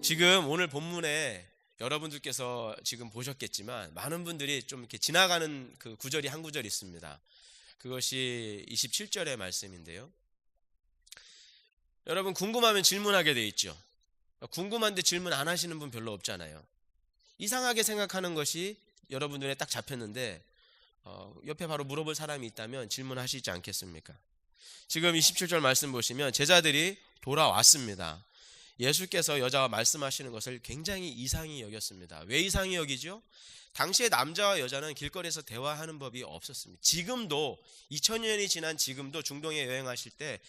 지금 오늘 본문에 여러분들께서 지금 보셨겠지만 많은 분들이 좀 이렇게 지나가는 그 구절이 한 구절이 있습니다. 그것이 27절의 말씀인데요. 여러분 궁금하면 질문하게 돼 있죠. 궁금한데 질문 안 하시는 분 별로 없잖아요. 이상하게 생각하는 것이 여러분 눈에 딱 잡혔는데 옆에 바로 물어볼 사람이 있다면 질문하시지 않겠습니까? 지금 27절 말씀 보시면 제자들이 돌아왔습니다. 예수께서 여자와 말씀하시는 것을 굉장히 이상히 여겼습니다. 왜 이상히 여기죠? 당시에 남자와 여자는 길거리에서 대화하는 법이 없었습니다. 지금도 2000년이 지난 지금도 중동에 여행하실 때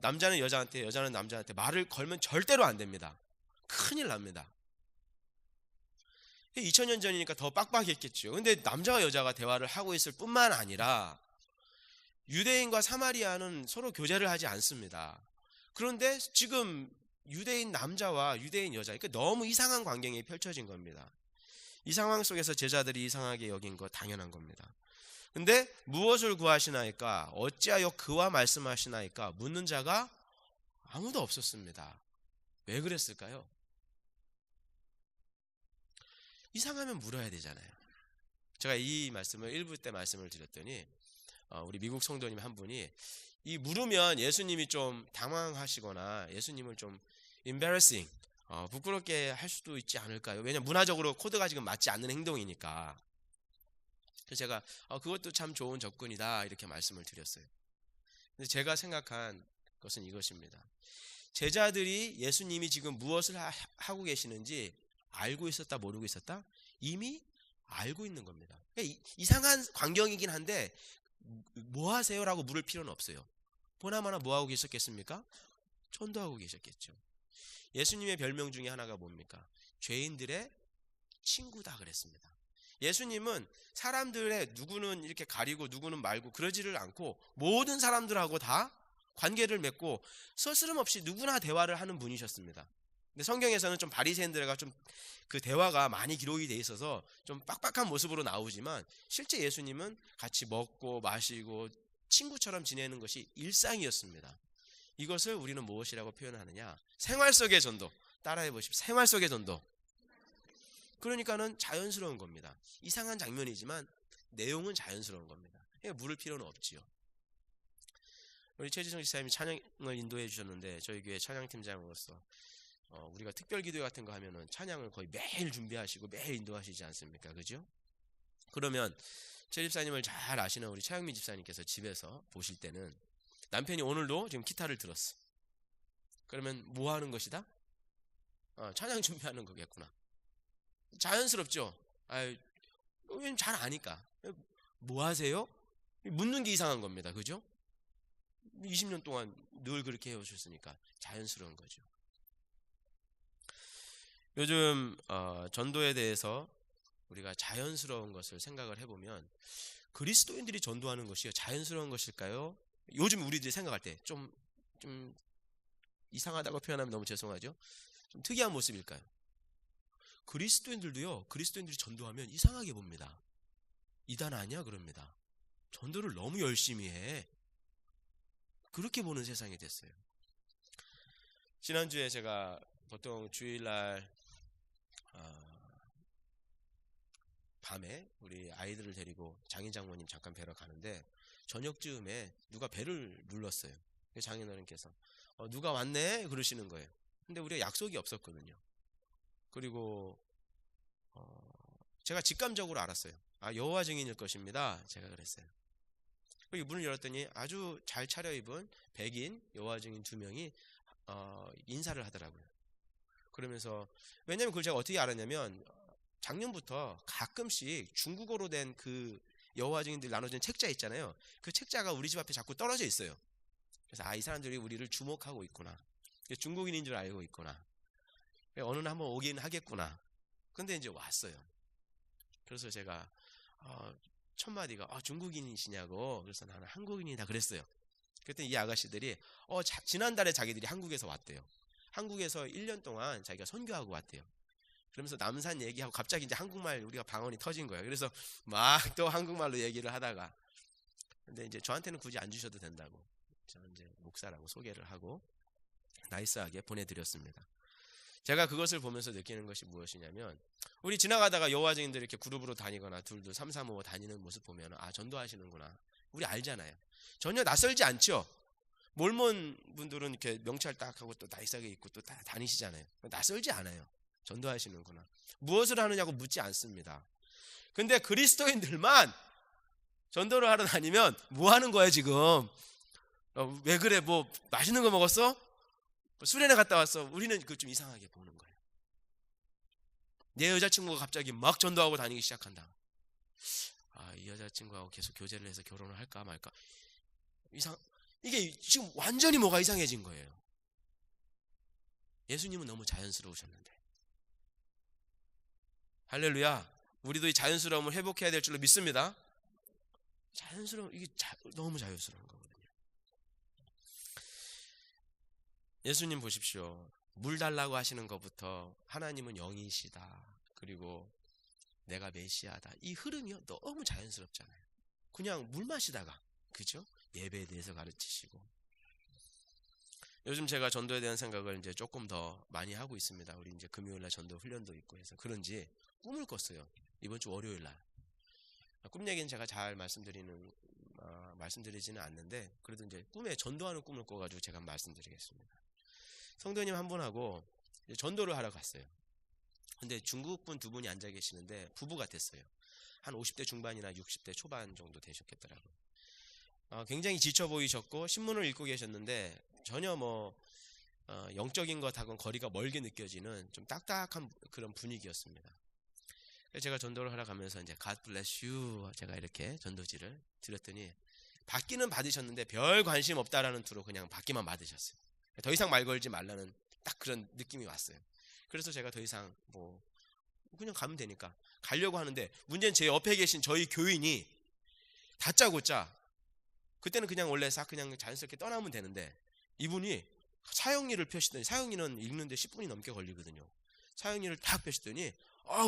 남자는 여자한테 여자는 남자한테 말을 걸면 절대로 안 됩니다. 큰일 납니다. 2000년 전이니까 더 빡빡했겠죠. 근데 남자와 여자가 대화를 하고 있을 뿐만 아니라 유대인과 사마리아는 서로 교제를 하지 않습니다. 그런데 지금 유대인 남자와 유대인 여자, 그러니까 너무 이상한 광경이 펼쳐진 겁니다. 이 상황 속에서 제자들이 이상하게 여긴 거 당연한 겁니다. 근데 무엇을 구하시나이까? 어찌하여 그와 말씀하시나이까? 묻는 자가 아무도 없었습니다. 왜 그랬을까요? 이상하면 물어야 되잖아요. 제가 이 말씀을 1부 때 말씀을 드렸더니 우리 미국 성도님 한 분이 이 물으면 예수님이 좀 당황하시거나 예수님을 좀 embarrassing, 부끄럽게 할 수도 있지 않을까요? 왜냐면 문화적으로 코드가 지금 맞지 않는 행동이니까. 그래서 제가 그것도 참 좋은 접근이다 이렇게 말씀을 드렸어요. 근데 제가 생각한 것은 이것입니다. 제자들이 예수님이 지금 무엇을 하고 계시는지 알고 있었다 모르고 있었다? 이미 알고 있는 겁니다. 이상한 광경이긴 한데 뭐 하세요? 라고 물을 필요는 없어요. 보나마나 뭐 하고 계셨겠습니까? 전도하고 계셨겠죠. 예수님의 별명 중에 하나가 뭡니까? 죄인들의 친구다 그랬습니다. 예수님은 사람들의 누구는 이렇게 가리고 누구는 말고 그러지를 않고 모든 사람들하고 다 관계를 맺고 서스름없이 누구나 대화를 하는 분이셨습니다. 근데 성경에서는 좀 바리새인들과 좀 그 대화가 많이 기록이 돼 있어서 좀 빡빡한 모습으로 나오지만 실제 예수님은 같이 먹고 마시고 친구처럼 지내는 것이 일상이었습니다. 이것을 우리는 무엇이라고 표현하느냐? 생활 속의 전도. 따라해 보십시오. 생활 속의 전도. 그러니까는 자연스러운 겁니다. 이상한 장면이지만 내용은 자연스러운 겁니다. 물을 필요는 없지요. 우리 최지성 지사님이 찬양을 인도해 주셨는데 저희 교회 찬양팀장으로서 우리가 특별 기도 같은 거 하면은 찬양을 거의 매일 준비하시고 매일 인도하시지 않습니까? 그죠? 그러면 최 집사님을 잘 아시는 우리 차영민 집사님께서 집에서 보실 때는 남편이 오늘도 지금 기타를 들었어. 그러면 뭐 하는 것이다? 찬양 준비하는 거겠구나. 자연스럽죠? 왜냐면 잘 아니까. 뭐 하세요? 묻는 게 이상한 겁니다. 그죠? 20년 동안 늘 그렇게 해오셨으니까 자연스러운 거죠. 요즘 전도에 대해서 우리가 자연스러운 것을 생각을 해보면 그리스도인들이 전도하는 것이 자연스러운 것일까요? 요즘 우리들이 생각할 때 좀 이상하다고 표현하면 너무 죄송하죠. 좀 특이한 모습일까요? 그리스도인들도요. 그리스도인들이 전도하면 이상하게 봅니다. 이단 아니야? 그럽니다. 전도를 너무 열심히 해. 그렇게 보는 세상이 됐어요. 지난주에 제가 보통 주일날 밤에 우리 아이들을 데리고 장인 장모님 잠깐 뵈러 가는데 저녁쯤에 누가 배를 눌렀어요. 장인어른께서 누가 왔네? 그러시는 거예요. 근데 우리가 약속이 없었거든요. 그리고 제가 직감적으로 알았어요. 여호와 증인일 것입니다. 제가 그랬어요. 그리고 문을 열었더니 아주 잘 차려입은 백인 여호와 증인 2명이 인사를 하더라고요. 그러면서 왜냐면 그걸 제가 어떻게 알았냐면 작년부터 가끔씩 중국어로 된 그 여호와 증인들 나눠주는 책자 있잖아요. 그 책자가 우리 집 앞에 자꾸 떨어져 있어요. 그래서 이 사람들이 우리를 주목하고 있구나. 중국인인 줄 알고 있구나. 어느 날 한번 오긴 하겠구나. 근데 이제 왔어요. 그래서 제가 첫 마디가 중국인이시냐고. 그래서 나는 한국인이다 그랬어요. 그랬더니 이 아가씨들이 지난달에 자기들이 한국에서 왔대요. 한국에서 1년 동안 자기가 선교하고 왔대요. 그러면서 남산 얘기하고 갑자기 이제 한국말 우리가 방언이 터진 거예요. 그래서 막 또 한국말로 얘기를 하다가 근데 이제 저한테는 굳이 안 주셔도 된다고 저는 이제 목사라고 소개를 하고 나이스하게 보내드렸습니다. 제가 그것을 보면서 느끼는 것이 무엇이냐면, 우리 지나가다가 여호와 증인들이 이렇게 그룹으로 다니거나 둘둘 3, 3, 5 다니는 모습 보면 전도하시는구나, 우리 알잖아요. 전혀 낯설지 않죠. 몰몬 분들은 이렇게 명찰 딱 하고 또 나이스하게 입고 또 다 다니시잖아요. 낯설지 않아요. 전도하시는구나. 무엇을 하느냐고 묻지 않습니다. 근데 그리스도인들만 전도를 하러 다니면 뭐 하는 거야 지금? 왜 그래? 뭐 맛있는 거 먹었어? 수련회 갔다 왔어? 우리는 그거 좀 이상하게 보는 거예요. 내 여자친구가 갑자기 막 전도하고 다니기 시작한다. 이 여자친구하고 계속 교제를 해서 결혼을 할까 말까. 이게 지금 완전히 뭐가 이상해진 거예요. 예수님은 너무 자연스러우셨는데. 할렐루야. 우리도 이 자연스러움을 회복해야 될 줄로 믿습니다. 이게 너무 자연스러운 거거든요. 예수님 보십시오. 물 달라고 하시는 것부터 하나님은 영이시다, 그리고 내가 메시아다, 이 흐름이요 너무 자연스럽잖아요. 그냥 물 마시다가, 그죠? 예배에 대해서 가르치시고. 요즘 제가 전도에 대한 생각을 이제 조금 더 많이 하고 있습니다. 우리 이제 금요일날 전도 훈련도 있고 해서 그런지 꿈을 꿨어요. 이번 주 월요일날. 꿈 얘기는 제가 잘 말씀드리지는 않는데, 그래도 이제 꿈에 전도하는 꿈을 꿔가지고 제가 말씀드리겠습니다. 성도님 한 분하고 전도를 하러 갔어요. 근데 중국분 두 분이 앉아 계시는데 부부 같았어요. 한 50대 중반이나 60대 초반 정도 되셨겠더라고요. 굉장히 지쳐 보이셨고 신문을 읽고 계셨는데 전혀 영적인 것하고는 거리가 멀게 느껴지는 좀 딱딱한 그런 분위기였습니다. 그래서 제가 전도를 하러 가면서 이제 God bless you 제가 이렇게 전도지를 드렸더니 받기는 받으셨는데 별 관심 없다라는 투로 그냥 받기만 받으셨어요. 더 이상 말 걸지 말라는 딱 그런 느낌이 왔어요. 그래서 제가 더 이상 그냥 가면 되니까 가려고 하는데, 문제는 제 옆에 계신 저희 교인이 다짜고짜, 그때는 그냥 원래 싹 그냥 자연스럽게 떠나면 되는데 이분이 사형리를 펴시더니, 사형리는 읽는데 10분이 넘게 걸리거든요. 사형리를 딱 펴시더니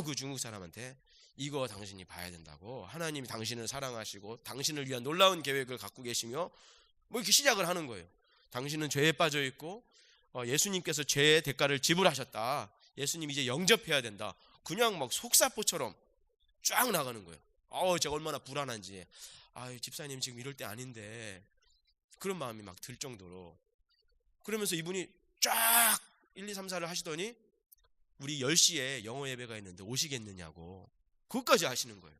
그 중국 사람한테 이거 당신이 봐야 된다고, 하나님이 당신을 사랑하시고 당신을 위한 놀라운 계획을 갖고 계시며 이렇게 시작을 하는 거예요. 당신은 죄에 빠져 있고 예수님께서 죄의 대가를 지불하셨다, 예수님 이제 영접해야 된다. 그냥 막 속사포처럼 쫙 나가는 거예요. 제가 얼마나 불안한지. 집사님 지금 이럴 때 아닌데, 그런 마음이 막 들 정도로. 그러면서 이분이 쫙 1, 2, 3, 4를 하시더니 우리 10시에 영어 예배가 있는데 오시겠느냐고 그것까지 하시는 거예요.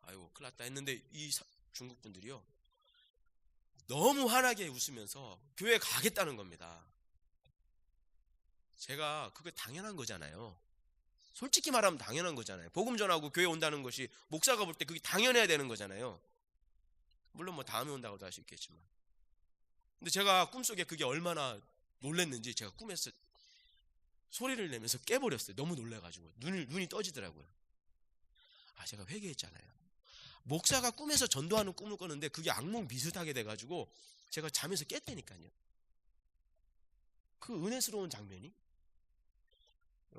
아이고 큰일 났다 했는데 이 중국 분들이요 너무 환하게 웃으면서 교회 가겠다는 겁니다. 제가 그게 당연한 거잖아요. 솔직히 말하면 당연한 거잖아요. 복음 전하고 교회 온다는 것이 목사가 볼 때 그게 당연해야 되는 거잖아요. 물론 다음에 온다고도 할 수 있겠지만. 근데 제가 꿈속에 그게 얼마나 놀랬는지 제가 꿈에서 소리를 내면서 깨버렸어요. 너무 놀라가지고 눈이 떠지더라고요. 제가 회개했잖아요. 목사가 꿈에서 전도하는 꿈을 꿨는데 그게 악몽 비슷하게 돼가지고 제가 잠에서 깼다니까요. 그 은혜스러운 장면이.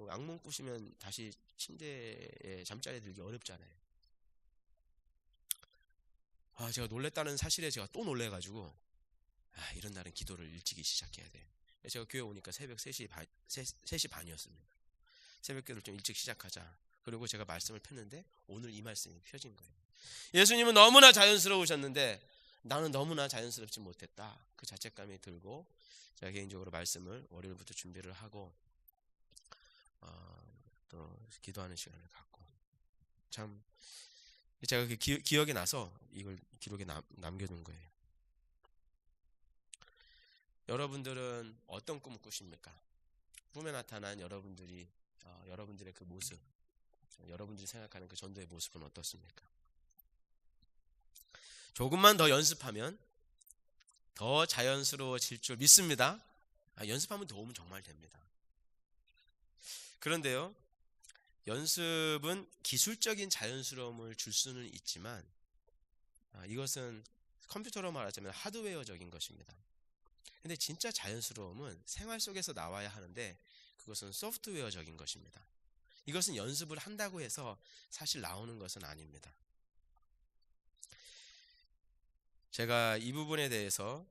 악몽 꾸시면 다시 침대에 잠자리에 들기 어렵잖아요. 제가 놀랬다는 사실에 제가 또 놀래가지고 이런 날은 기도를 일찍이 시작해야 돼. 제가 교회 오니까 새벽 3시 반이었습니다. 새벽기도를 좀 일찍 시작하자. 그리고 제가 말씀을 폈는데 오늘 이 말씀이 펴진 거예요. 예수님은 너무나 자연스러우셨는데 나는 너무나 자연스럽지 못했다. 그 자책감이 들고 제가 개인적으로 말씀을 월요일부터 준비를 하고 또 기도하는 시간을 갖고, 참 제가 그 기억이 나서 이걸 기록에 남겨둔 거예요. 여러분들은 어떤 꿈을 꾸십니까? 꿈에 나타난 여러분들의 그 모습, 여러분들이 생각하는 그 전도의 모습은 어떻습니까? 조금만 더 연습하면 더 자연스러워질 줄 믿습니다. 연습하면 도움은 정말 됩니다. 그런데요, 연습은 기술적인 자연스러움을 줄 수는 있지만 이것은 컴퓨터로 말하자면 하드웨어적인 것입니다. 근데 진짜 자연스러움은 생활 속에서 나와야 하는데 그것은 소프트웨어적인 것입니다. 이것은 연습을 한다고 해서 사실 나오는 것은 아닙니다. 제가 이 부분에 대해서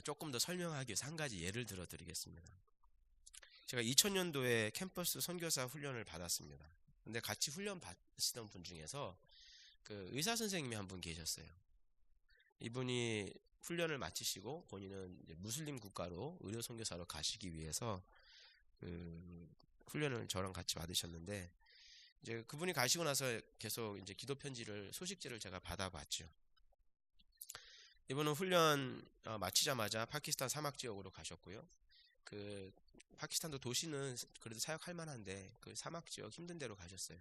조금 더 설명하기 위해서 한 가지 예를 들어 드리겠습니다. 제가 2000년도에 캠퍼스 선교사 훈련을 받았습니다. 근데 같이 훈련 받으시던 분 중에서 그 의사 선생님이 한 분 계셨어요. 이분이 훈련을 마치시고 본인은 이제 무슬림 국가로 의료 선교사로 가시기 위해서 그 훈련을 저랑 같이 받으셨는데, 이제 그분이 가시고 나서 계속 이제 기도 편지를, 소식지를 제가 받아봤죠. 이분은 훈련 마치자마자 파키스탄 사막 지역으로 가셨고요. 그 파키스탄도 도시는 그래도 사역할 만한데 그 사막 지역 힘든 데로 가셨어요.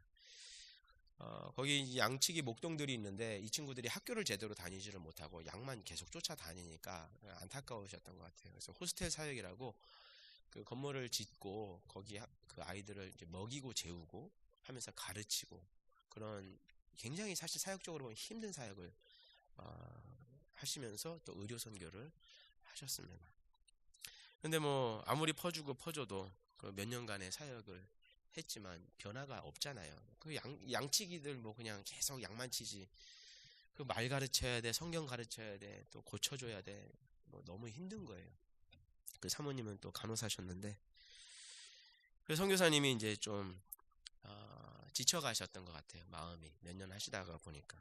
거기 양치기 목동들이 있는데 이 친구들이 학교를 제대로 다니지를 못하고 양만 계속 쫓아다니니까 안타까우셨던 것 같아요. 그래서 호스텔 사역이라고 그 건물을 짓고 거기 그 아이들을 이제 먹이고 재우고 하면서 가르치고, 그런 굉장히 사실 사역적으로 보면 힘든 사역을 하시면서 또 의료 선교를 하셨습니다. 근데 뭐 아무리 퍼줘도 그 몇 년간의 사역을 했지만 변화가 없잖아요. 그 양치기들 뭐 그냥 계속 양만 치지. 그 말 가르쳐야 돼, 성경 가르쳐야 돼, 또 고쳐줘야 돼. 뭐 너무 힘든 거예요. 그 사모님은 또 간호사셨는데, 그 선교사님이 이제 좀 지쳐가셨던 것 같아요. 마음이 몇 년 하시다가 보니까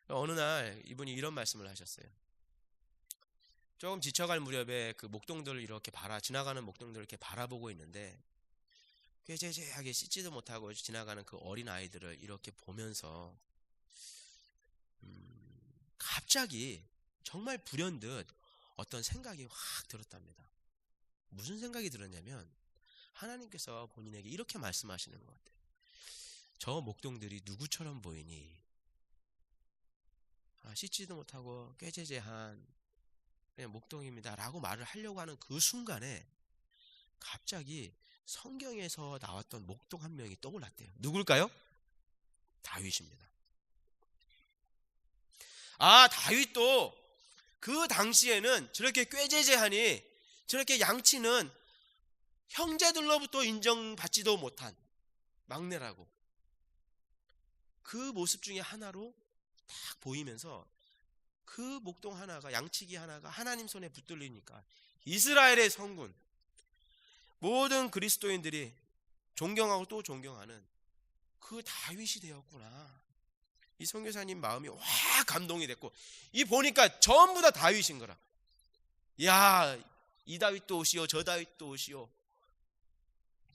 어느 날 이분이 이런 말씀을 하셨어요. 조금 지쳐갈 무렵에 그 목동들을 이렇게 지나가는 목동들을 이렇게 바라보고 있는데, 꾀죄죄하게 씻지도 못하고 지나가는 그 어린 아이들을 이렇게 보면서 갑자기 정말 불현듯 어떤 생각이 확 들었답니다. 무슨 생각이 들었냐면, 하나님께서 본인에게 이렇게 말씀하시는 것 같아요. 저 목동들이 누구처럼 보이니? 씻지도 못하고 꾀죄죄한 그냥 목동입니다 라고 말을 하려고 하는 그 순간에 갑자기 성경에서 나왔던 목동 한 명이 떠올랐대요. 누굴까요? 다윗입니다. 다윗도 그 당시에는 저렇게 꾀죄죄하니, 저렇게 양치는 형제들로부터 인정받지도 못한 막내라고, 그 모습 중에 하나로 딱 보이면서 그 목동 하나가, 양치기 하나가 하나님 손에 붙들리니까 이스라엘의 성군, 모든 그리스도인들이 존경하고 또 존경하는 그 다윗이 되었구나. 이 선교사님 마음이 확 감동이 됐고, 이 보니까 전부 다 다윗인 거라. 야, 이 다윗도 오시오, 저 다윗도 오시오.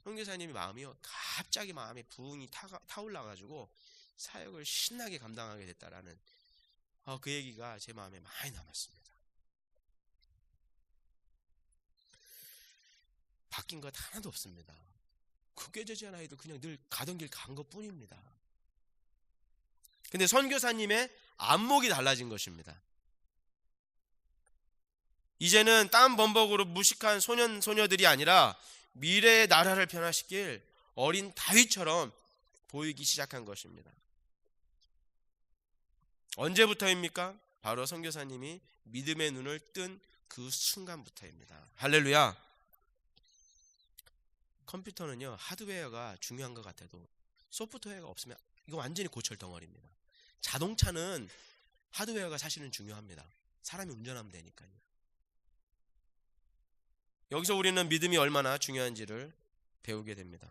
선교사님의 마음이요, 갑자기 마음에 부흥이 타올라가지고 사역을 신나게 감당하게 됐다라는 그 얘기가 제 마음에 많이 남았습니다. 바뀐 것 하나도 없습니다. 그 꾀죄죄한 아이도 그냥 늘 가던 길 간 것 뿐입니다. 근데 선교사님의 안목이 달라진 것입니다. 이제는 땀 범벅으로 무식한 소년들이 아니라 미래의 나라를 변화시킬 어린 다윗처럼 보이기 시작한 것입니다. 언제부터입니까? 바로 선교사님이 믿음의 눈을 뜬 그 순간부터입니다. 할렐루야. 컴퓨터는요, 하드웨어가 중요한 것 같아도 소프트웨어가 없으면 이거 완전히 고철 덩어리입니다. 자동차는 하드웨어가 사실은 중요합니다. 사람이 운전하면 되니까요. 여기서 우리는 믿음이 얼마나 중요한지를 배우게 됩니다.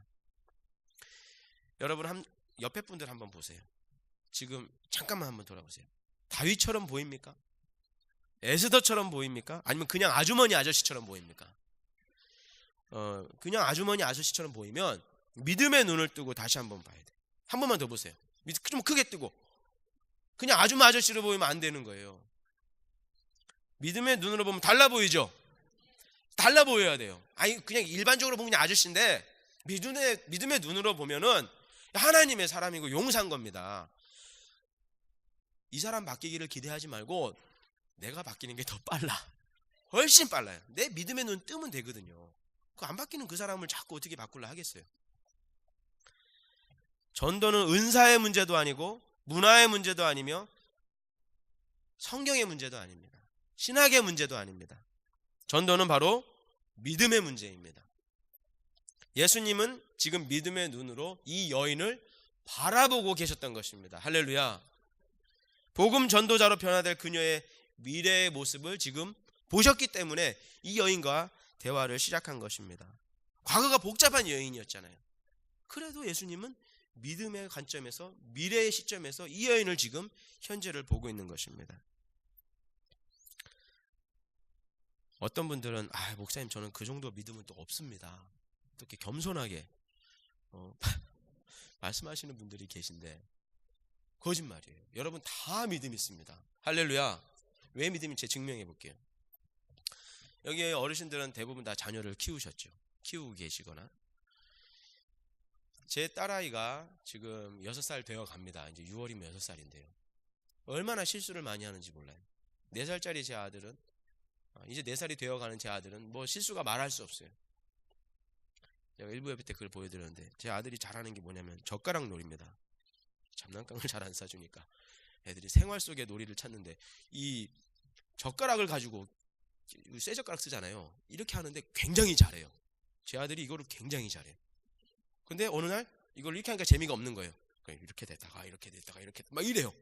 여러분, 옆에 분들 한번 보세요. 지금 잠깐만 한번 돌아보세요. 다윗처럼 보입니까? 에스더처럼 보입니까? 아니면 그냥 아주머니 아저씨처럼 보입니까? 그냥 아주머니 아저씨처럼 보이면 믿음의 눈을 뜨고 다시 한번 봐야 돼. 한 번만 더 보세요. 좀 크게 뜨고. 그냥 아주머니 아저씨로 보이면 안 되는 거예요. 믿음의 눈으로 보면 달라 보이죠? 달라 보여야 돼요. 그냥 일반적으로 보면 그냥 아저씨인데 믿음의 눈으로 보면은 하나님의 사람이고 용사인 겁니다. 이 사람 바뀌기를 기대하지 말고 내가 바뀌는 게 더 빨라. 훨씬 빨라요. 내 믿음의 눈 뜨면 되거든요. 그 안 바뀌는 그 사람을 자꾸 어떻게 바꾸려 하겠어요? 전도는 은사의 문제도 아니고 문화의 문제도 아니며 성경의 문제도 아닙니다. 신학의 문제도 아닙니다. 전도는 바로 믿음의 문제입니다. 예수님은 지금 믿음의 눈으로 이 여인을 바라보고 계셨던 것입니다. 할렐루야. 복음 전도자로 변화될 그녀의 미래의 모습을 지금 보셨기 때문에 이 여인과 대화를 시작한 것입니다. 과거가 복잡한 여인이었잖아요. 그래도 예수님은 믿음의 관점에서, 미래의 시점에서 이 여인을 지금 현재를 보고 있는 것입니다. 어떤 분들은 목사님 저는 그 정도 믿음은 또 없습니다. 또 이렇게 겸손하게 말씀하시는 분들이 계신데 거짓말이에요. 여러분 다 믿음 있습니다. 할렐루야. 왜 믿음인지 증명해 볼게요. 여기 어르신들은 대부분 다 자녀를 키우셨죠. 키우고 계시거나. 제 딸아이가 지금 6살 되어 갑니다. 이제 6월이면 6살인데요. 얼마나 실수를 많이 하는지 몰라요. 4살짜리 제 아들은, 이제 4살이 되어가는 제 아들은 뭐 실수가 말할 수 없어요. 제가 일부 예배 때 그걸 보여드렸는데 제 아들이 잘하는 게 뭐냐면 젓가락 놀이입니다. 장난감을 잘 안 사주니까 애들이 생활 속의 놀이를 찾는데 이 젓가락을 가지고, 쇠 젓가락 쓰잖아요. 이렇게 하는데 굉장히 잘해요. 제 아들이 이거를 굉장히 잘해요. 근데 어느 날 이걸 이렇게 하니까 재미가 없는 거예요. 이렇게 됐다가 이렇게 됐다가 이렇게 막 이래요.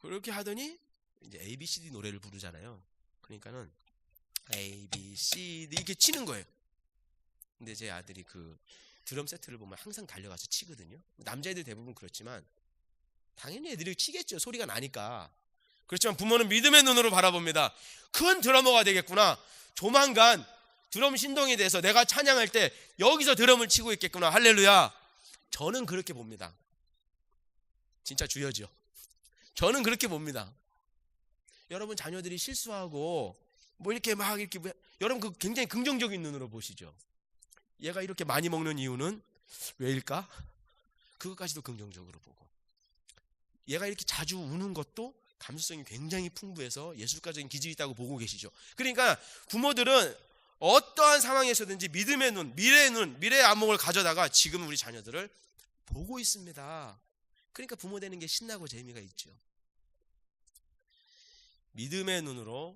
그렇게 하더니 이제 ABCD 노래를 부르잖아요. 그러니까는 ABCD 이렇게 치는 거예요. 근데 제 아들이 그 드럼 세트를 보면 항상 달려가서 치거든요. 남자애들 대부분 그렇지만 당연히 애들이 치겠죠. 소리가 나니까. 그렇지만 부모는 믿음의 눈으로 바라봅니다. 큰 드러머가 되겠구나. 조만간 드럼 신동이 돼서 내가 찬양할 때 여기서 드럼을 치고 있겠구나. 할렐루야. 저는 그렇게 봅니다. 진짜 주여죠. 저는 그렇게 봅니다. 여러분 자녀들이 실수하고 뭐 이렇게 막 이렇게 여러분 그 굉장히 긍정적인 눈으로 보시죠. 얘가 이렇게 많이 먹는 이유는 왜일까? 그것까지도 긍정적으로 보고, 얘가 이렇게 자주 우는 것도 감수성이 굉장히 풍부해서 예술가적인 기질이 있다고 보고 계시죠. 그러니까 부모들은 어떠한 상황에서든지 믿음의 눈, 미래의 눈, 미래의 안목을 가져다가 지금 우리 자녀들을 보고 있습니다. 그러니까 부모 되는 게 신나고 재미가 있죠. 믿음의 눈으로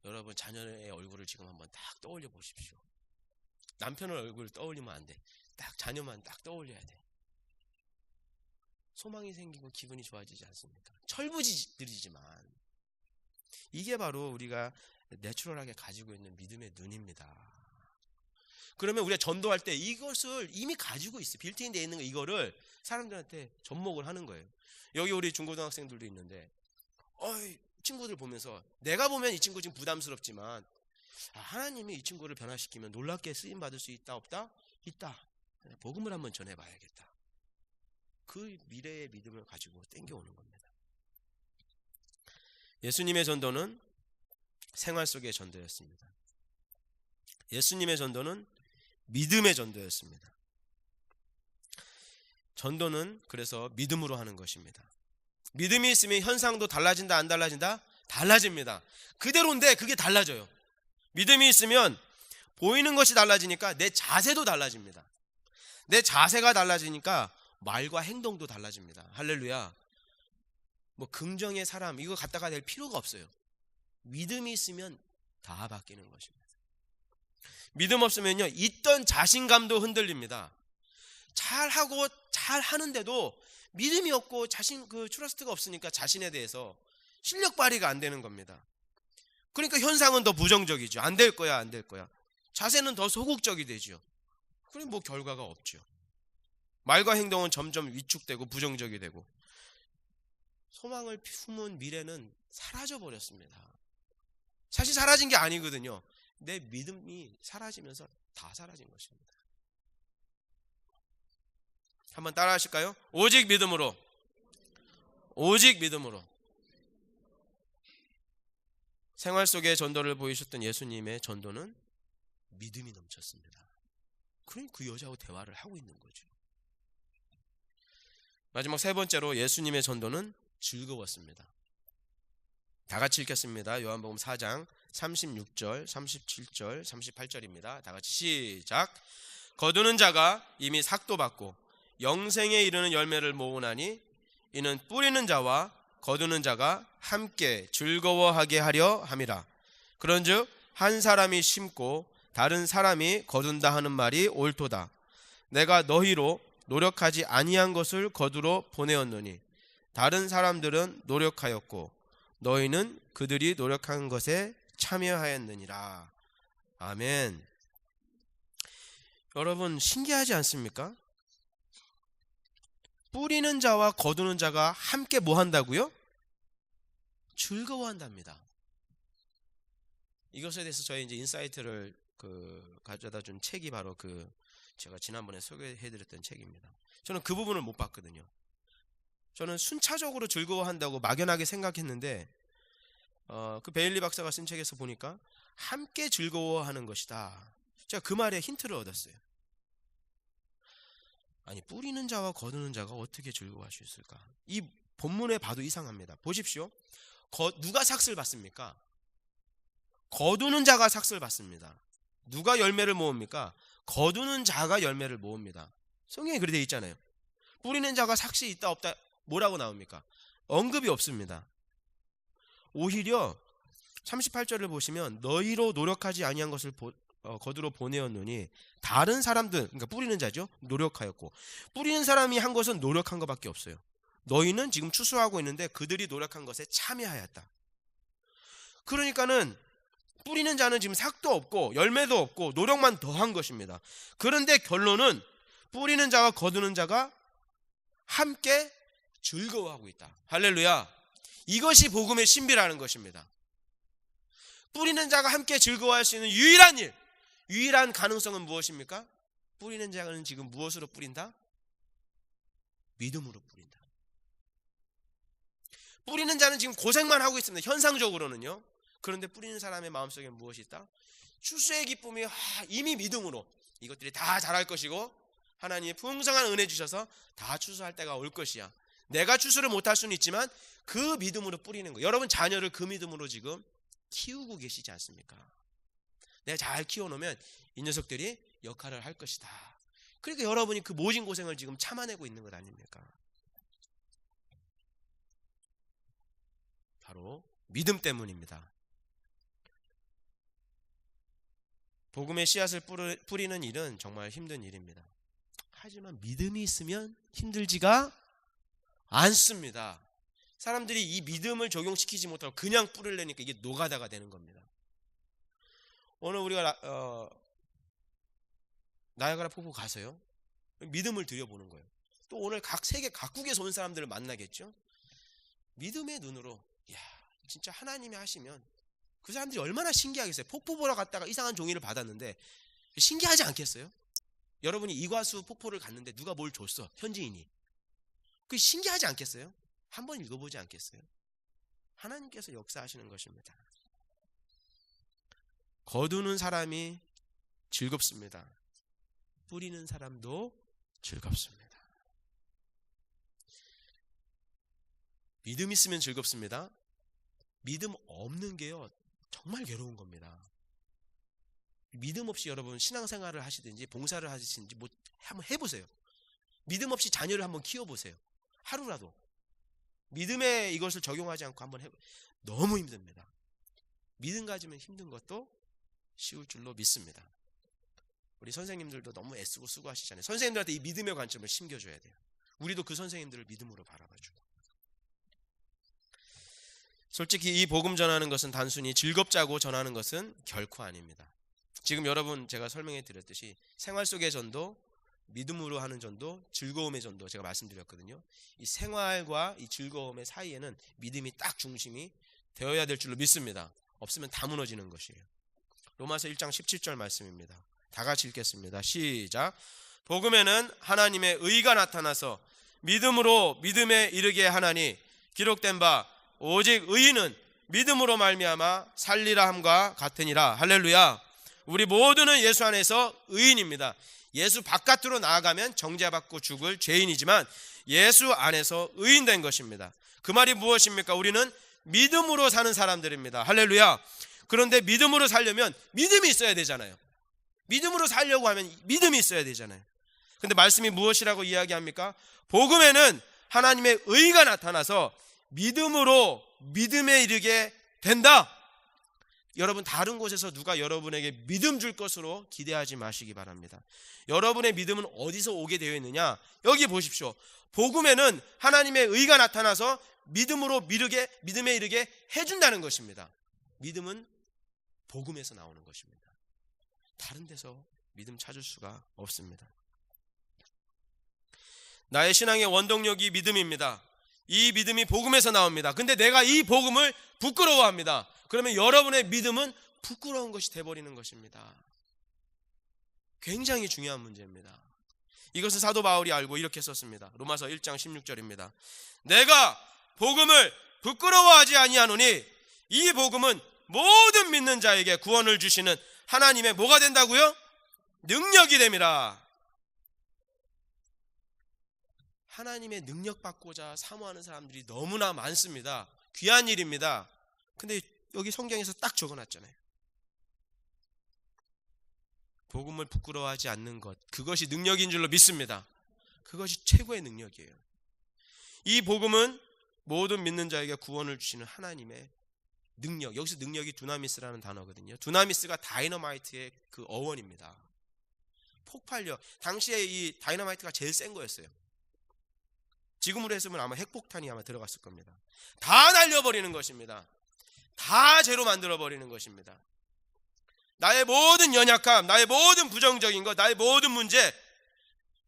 여러분 자녀의 얼굴을 지금 한번 딱 떠올려 보십시오. 남편의 얼굴을 떠올리면 안 돼. 딱 자녀만 딱 떠올려야 돼. 소망이 생기고 기분이 좋아지지 않습니까? 철부지들이지만 이게 바로 우리가 내추럴하게 가지고 있는 믿음의 눈입니다. 그러면 우리가 전도할 때 이것을 이미 가지고 있어. 빌트인 되어 있는 거, 이거를 사람들한테 접목을 하는 거예요. 여기 우리 중고등학생들도 있는데 친구들 보면서, 내가 보면 이 친구 지금 부담스럽지만 하나님이 이 친구를 변화시키면 놀랍게 쓰임받을 수 있다 없다? 있다. 복음을 한번 전해봐야겠다. 그 미래의 믿음을 가지고 땡겨오는 겁니다. 예수님의 전도는 생활 속의 전도였습니다. 예수님의 전도는 믿음의 전도였습니다. 전도는 그래서 믿음으로 하는 것입니다. 믿음이 있으면 현상도 달라진다 안 달라진다? 달라집니다. 그대로인데 그게 달라져요. 믿음이 있으면 보이는 것이 달라지니까 내 자세도 달라집니다. 내 자세가 달라지니까 말과 행동도 달라집니다. 할렐루야. 뭐 긍정의 사람 이거 갖다가 낼 필요가 없어요. 믿음이 있으면 다 바뀌는 것입니다. 믿음 없으면요, 있던 자신감도 흔들립니다. 잘하고 잘하는데도 믿음이 없고 트러스트가 없으니까 자신에 대해서 실력 발휘가 안 되는 겁니다. 그러니까 현상은 더 부정적이죠. 안 될 거야, 안 될 거야. 자세는 더 소극적이 되죠. 그럼 뭐 결과가 없죠. 말과 행동은 점점 위축되고 부정적이 되고 소망을 품은 미래는 사라져 버렸습니다. 사실 사라진 게 아니거든요. 내 믿음이 사라지면서 다 사라진 것입니다. 한번 따라 하실까요? 오직 믿음으로. 오직 믿음으로. 생활 속의 전도를 보이셨던 예수님의 전도는 믿음이 넘쳤습니다. 그러니 그 여자하고 대화를 하고 있는 거죠. 마지막 세 번째로 예수님의 전도는 즐거웠습니다. 다 같이 읽겠습니다. 요한복음 4장 36절, 37절, 38절입니다. 다 같이 시작. 거두는 자가 이미 삭도 받고 영생에 이르는 열매를 모으나니 이는 뿌리는 자와 거두는 자가 함께 즐거워하게 하려 함이라. 그런즉 한 사람이 심고 다른 사람이 거둔다 하는 말이 옳도다. 내가 너희로 노력하지 아니한 것을 거두러 보내었노니 다른 사람들은 노력하였고 너희는 그들이 노력한 것에 참여하였느니라. 아멘. 여러분 신기하지 않습니까? 뿌리는 자와 거두는 자가 함께 뭐 한다고요? 즐거워한답니다. 이것에 대해서 저희 이제 인사이트를 가져다 준 책이 바로 제가 지난번에 소개해드렸던 책입니다. 저는 그 부분을 못 봤거든요. 저는 순차적으로 즐거워한다고 막연하게 생각했는데 그 베일리 박사가 쓴 책에서 보니까 함께 즐거워하는 것이다. 제가 그 말에 힌트를 얻었어요. 아니 뿌리는 자와 거두는 자가 어떻게 즐거워할 수 있을까? 이 본문에 봐도 이상합니다. 보십시오. 누가 삭슬 받습니까? 거두는 자가 삭슬 받습니다. 누가 열매를 모읍니까? 거두는 자가 열매를 모읍니다. 성경에 그렇게 되어 있잖아요. 뿌리는 자가 삭슬이 있다 없다 뭐라고 나옵니까? 언급이 없습니다. 오히려 38절을 보시면 너희로 노력하지 아니한 것을 거두러 보내었노니 다른 사람들, 그러니까 뿌리는 자죠, 노력하였고 뿌리는 사람이 한 것은 노력한 것밖에 없어요. 너희는 지금 추수하고 있는데 그들이 노력한 것에 참여하였다. 그러니까는 뿌리는 자는 지금 삭도 없고 열매도 없고 노력만 더한 것입니다. 그런데 결론은 뿌리는 자와 거두는 자가 함께 즐거워하고 있다. 할렐루야. 이것이 복음의 신비라는 것입니다. 뿌리는 자가 함께 즐거워할 수 있는 유일한 가능성은 무엇입니까? 뿌리는 자는 지금 무엇으로 뿌린다? 믿음으로 뿌린다. 뿌리는 자는 지금 고생만 하고 있습니다. 현상적으로는요. 그런데 뿌리는 사람의 마음속에 무엇이 있다? 추수의 기쁨이 이미 믿음으로 이것들이 다 자랄 것이고 하나님이 풍성한 은혜 주셔서 다 추수할 때가 올 것이야. 내가 추수를 못할 수는 있지만 그 믿음으로 뿌리는 거예요. 여러분 자녀를 그 믿음으로 지금 키우고 계시지 않습니까? 내가 잘 키워놓으면 이 녀석들이 역할을 할 것이다. 그러니까 여러분이 그 모진 고생을 지금 참아내고 있는 것 아닙니까? 바로 믿음 때문입니다. 복음의 씨앗을 뿌리는 일은 정말 힘든 일입니다. 하지만 믿음이 있으면 힘들지가 않습니다. 사람들이 이 믿음을 적용시키지 못하고 그냥 뿌리를 내니까 이게 노가다가 되는 겁니다. 오늘 우리가 나야가라 폭포 가서요, 믿음을 들여보는 거예요. 또 오늘 세계 각국에서 온 사람들을 만나겠죠. 믿음의 눈으로 진짜 하나님이 하시면 그 사람들이 얼마나 신기하겠어요. 폭포 보러 갔다가 이상한 종이를 받았는데 신기하지 않겠어요? 여러분이 이과수 폭포를 갔는데 누가 뭘 줬어, 현지인이. 그게 신기하지 않겠어요? 한번 읽어보지 않겠어요? 하나님께서 역사하시는 것입니다. 거두는 사람이 즐겁습니다. 뿌리는 사람도 즐겁습니다. 믿음 있으면 즐겁습니다. 믿음 없는 게요 정말 괴로운 겁니다. 믿음 없이 여러분 신앙생활을 하시든지 봉사를 하시든지 뭐 한번 해보세요. 믿음 없이 자녀를 한번 키워보세요. 하루라도 믿음의 이것을 적용하지 않고 한번 해보세요. 너무 힘듭니다. 믿음 가지면 힘든 것도 쉬울 줄로 믿습니다. 우리 선생님들도 너무 애쓰고 수고하시잖아요. 선생님들한테 이 믿음의 관점을 심겨줘야 돼요. 우리도 그 선생님들을 믿음으로 바라봐주고. 솔직히 이 복음 전하는 것은 단순히 즐겁자고 전하는 것은 결코 아닙니다. 지금 여러분 제가 설명해 드렸듯이 생활 속의 전도, 믿음으로 하는 전도, 즐거움의 전도 제가 말씀드렸거든요. 이 생활과 이 즐거움의 사이에는 믿음이 딱 중심이 되어야 될 줄로 믿습니다. 없으면 다 무너지는 것이에요. 로마서 1장 17절 말씀입니다. 다 같이 읽겠습니다. 시작. 복음에는 하나님의 의가 나타나서 믿음으로 믿음에 이르게 하나니 기록된 바 오직 의인은 믿음으로 말미암아 살리라 함과 같으니라. 할렐루야. 우리 모두는 예수 안에서 의인입니다. 예수 바깥으로 나아가면 정죄받고 죽을 죄인이지만 예수 안에서 의인된 것입니다. 그 말이 무엇입니까? 우리는 믿음으로 사는 사람들입니다. 할렐루야. 그런데 믿음으로 살려면 믿음이 있어야 되잖아요. 믿음으로 살려고 하면 믿음이 있어야 되잖아요. 근데 말씀이 무엇이라고 이야기합니까? 복음에는 하나님의 의가 나타나서 믿음으로 믿음에 이르게 된다. 여러분 다른 곳에서 누가 여러분에게 믿음 줄 것으로 기대하지 마시기 바랍니다. 여러분의 믿음은 어디서 오게 되어 있느냐? 여기 보십시오. 복음에는 하나님의 의가 나타나서 믿음에 이르게 해준다는 것입니다. 믿음은 복음에서 나오는 것입니다. 다른 데서 믿음 찾을 수가 없습니다. 나의 신앙의 원동력이 믿음입니다. 이 믿음이 복음에서 나옵니다. 근데 내가 이 복음을 부끄러워합니다. 그러면 여러분의 믿음은 부끄러운 것이 돼버리는 것입니다. 굉장히 중요한 문제입니다. 이것을 사도 바울이 알고 이렇게 썼습니다. 로마서 1장 16절입니다. 내가 복음을 부끄러워하지 아니하노니 이 복음은 모든 믿는 자에게 구원을 주시는 하나님의 뭐가 된다고요? 능력이 됨이라. 하나님의 능력 받고자 사모하는 사람들이 너무나 많습니다. 귀한 일입니다. 근데 여기 성경에서 딱 적어놨잖아요. 복음을 부끄러워하지 않는 것, 그것이 능력인 줄로 믿습니다. 그것이 최고의 능력이에요. 이 복음은 모든 믿는 자에게 구원을 주시는 하나님의 능력. 여기서 능력이 두나미스라는 단어거든요. 두나미스가 다이너마이트의 그 어원입니다. 폭발력. 당시에 이 다이너마이트가 제일 센 거였어요. 지금으로 했으면 아마 핵폭탄이 아마 들어갔을 겁니다. 다 날려버리는 것입니다. 다 죄로 만들어버리는 것입니다. 나의 모든 연약함, 나의 모든 부정적인 것, 나의 모든 문제,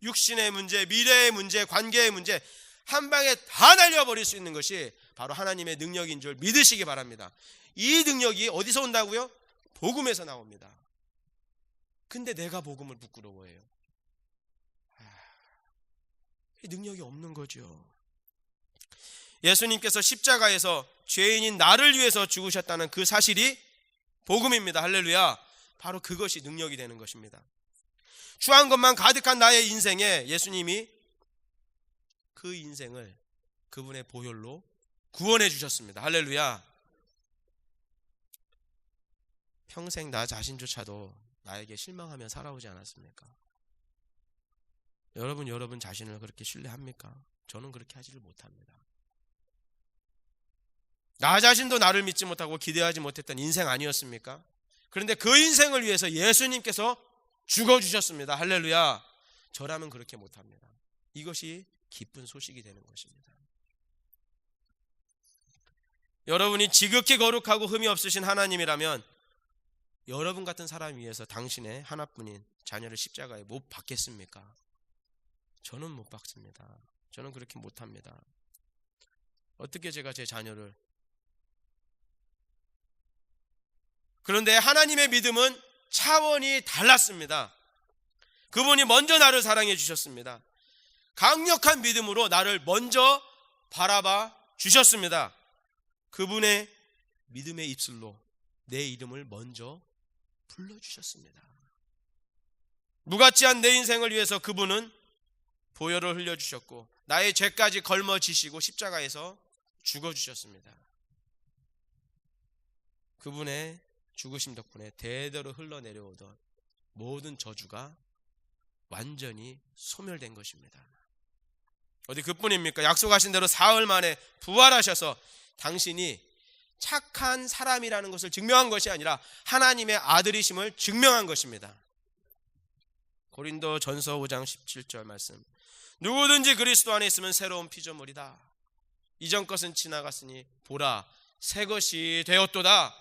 육신의 문제, 미래의 문제, 관계의 문제 한 방에 다 날려버릴 수 있는 것이 바로 하나님의 능력인 줄 믿으시기 바랍니다. 이 능력이 어디서 온다고요? 복음에서 나옵니다. 근데 내가 복음을 부끄러워해요. 이 능력이 없는 거죠. 예수님께서 십자가에서 죄인인 나를 위해서 죽으셨다는 그 사실이 복음입니다. 할렐루야. 바로 그것이 능력이 되는 것입니다. 추한 것만 가득한 나의 인생에 예수님이 그 인생을 그분의 보혈로 구원해 주셨습니다. 할렐루야. 평생 나 자신조차도 나에게 실망하며 살아오지 않았습니까? 여러분 자신을 그렇게 신뢰합니까? 저는 그렇게 하지를 못합니다. 나 자신도 나를 믿지 못하고 기대하지 못했던 인생 아니었습니까? 그런데 그 인생을 위해서 예수님께서 죽어주셨습니다. 할렐루야. 저라면 그렇게 못합니다. 이것이 기쁜 소식이 되는 것입니다. 여러분이 지극히 거룩하고 흠이 없으신 하나님이라면 여러분 같은 사람 위해서 당신의 하나뿐인 자녀를 십자가에 못 박겠습니까? 저는 못 박습니다. 저는 그렇게 못합니다. 어떻게 제가 제 자녀를. 그런데 하나님의 믿음은 차원이 달랐습니다. 그분이 먼저 나를 사랑해 주셨습니다. 강력한 믿음으로 나를 먼저 바라봐 주셨습니다. 그분의 믿음의 입술로 내 이름을 먼저 불러주셨습니다. 무가치한 내 인생을 위해서 그분은 보혈을 흘려주셨고 나의 죄까지 걸머지시고 십자가에서 죽어주셨습니다. 그분의 죽으심 덕분에 대대로 흘러내려오던 모든 저주가 완전히 소멸된 것입니다. 어디 그뿐입니까? 약속하신 대로 사흘 만에 부활하셔서 당신이 착한 사람이라는 것을 증명한 것이 아니라 하나님의 아들이심을 증명한 것입니다. 고린도 전서 5장 17절 말씀. 누구든지 그리스도 안에 있으면 새로운 피조물이다. 이전 것은 지나갔으니 보라 새 것이 되었도다.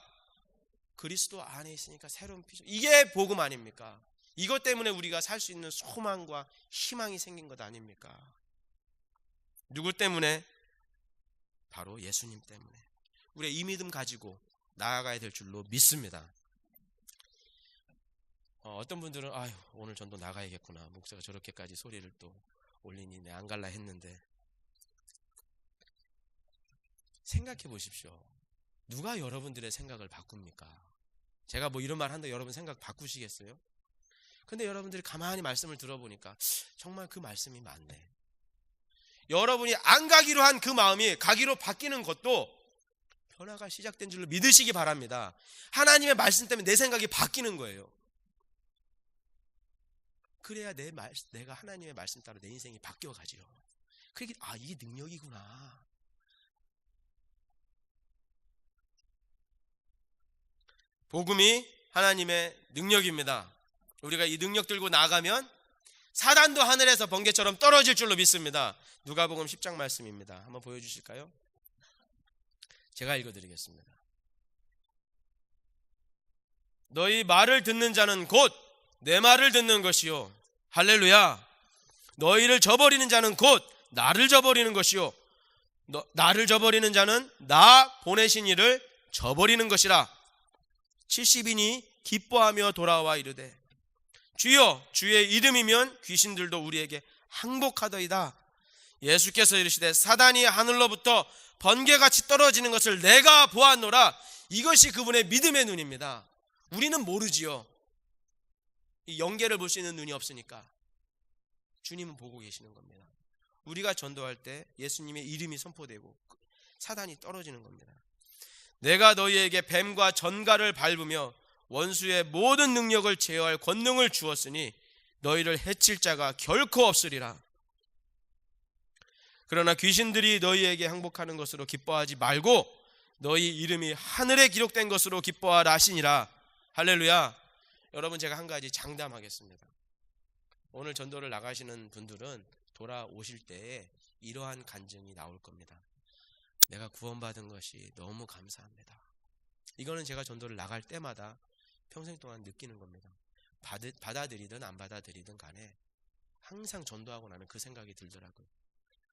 그리스도 안에 있으니까 새로운 피조물. 이게 복음 아닙니까? 이것 때문에 우리가 살 수 있는 소망과 희망이 생긴 것 아닙니까? 누구 때문에? 바로 예수님 때문에. 우리의 이 믿음 가지고 나아가야 될 줄로 믿습니다. 어떤 분들은 오늘 전도 나가야겠구나. 목사가 저렇게까지 소리를 또 올리니 내 안 갈라 했는데. 생각해 보십시오. 누가 여러분들의 생각을 바꿉니까? 제가 뭐 이런 말 한다 여러분 생각 바꾸시겠어요? 근데 여러분들이 가만히 말씀을 들어보니까 정말 그 말씀이 맞네. 여러분이 안 가기로 한 그 마음이 가기로 바뀌는 것도 변화가 시작된 줄로 믿으시기 바랍니다. 하나님의 말씀 때문에 내 생각이 바뀌는 거예요. 그래야 내가 하나님의 말씀 따라 내 인생이 바뀌어가지요. 그게 이게 능력이구나. 복음이 하나님의 능력입니다. 우리가 이 능력 들고 나가면 사단도 하늘에서 번개처럼 떨어질 줄로 믿습니다. 누가복음 10장 말씀입니다. 한번 보여주실까요? 제가 읽어드리겠습니다. 너희 말을 듣는 자는 곧 내 말을 듣는 것이요. 할렐루야. 너희를 저버리는 자는 곧 나를 저버리는 것이요. 나를 저버리는 자는 나 보내신 이를 저버리는 것이라. 70인이 기뻐하며 돌아와 이르되 주여 주의 이름이면 귀신들도 우리에게 항복하더이다. 예수께서 이르시되 사단이 하늘로부터 번개같이 떨어지는 것을 내가 보았노라. 이것이 그분의 믿음의 눈입니다. 우리는 모르지요. 이 영계를 볼 수 있는 눈이 없으니까 주님은 보고 계시는 겁니다. 우리가 전도할 때 예수님의 이름이 선포되고 사단이 떨어지는 겁니다. 내가 너희에게 뱀과 전갈을 밟으며 원수의 모든 능력을 제어할 권능을 주었으니 너희를 해칠 자가 결코 없으리라. 그러나 귀신들이 너희에게 항복하는 것으로 기뻐하지 말고 너희 이름이 하늘에 기록된 것으로 기뻐하라 하시니라. 할렐루야. 여러분, 제가 한 가지 장담하겠습니다. 오늘 전도를 나가시는 분들은 돌아오실 때에 이러한 간증이 나올 겁니다. 내가 구원받은 것이 너무 감사합니다. 이거는 제가 전도를 나갈 때마다 평생 동안 느끼는 겁니다. 받아들이든 안 받아들이든 간에 항상 전도하고 나면 그 생각이 들더라고요.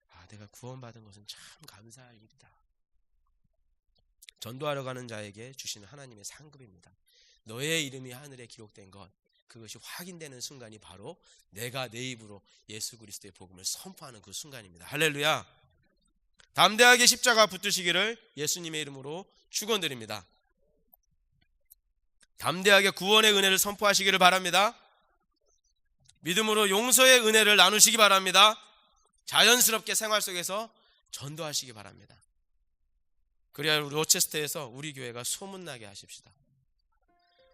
아, 내가 구원받은 것은 참 감사할 일이다. 전도하러 가는 자에게 주시는 하나님의 상급입니다. 너의 이름이 하늘에 기록된 것, 그것이 확인되는 순간이 바로 내가 내 입으로 예수 그리스도의 복음을 선포하는 그 순간입니다. 할렐루야. 담대하게 십자가 붙드시기를 예수님의 이름으로 축원드립니다. 담대하게 구원의 은혜를 선포하시기를 바랍니다. 믿음으로 용서의 은혜를 나누시기 바랍니다. 자연스럽게 생활 속에서 전도하시기 바랍니다. 그래야 로체스터에서 우리 교회가 소문나게 하십시다.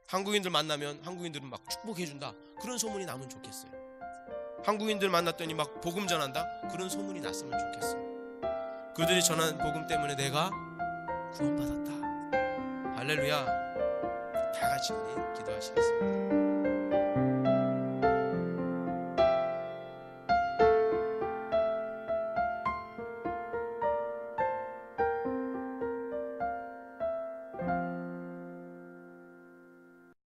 한국인들 만나면 한국인들은 막 축복해준다, 그런 소문이 나면 좋겠어요. 한국인들 만났더니 막 복음 전한다, 그런 소문이 났으면 좋겠어요. 그들이 전한 복음 때문에 내가 구원받았다. 할렐루야. 다 같이 우리 기도하시겠습니다.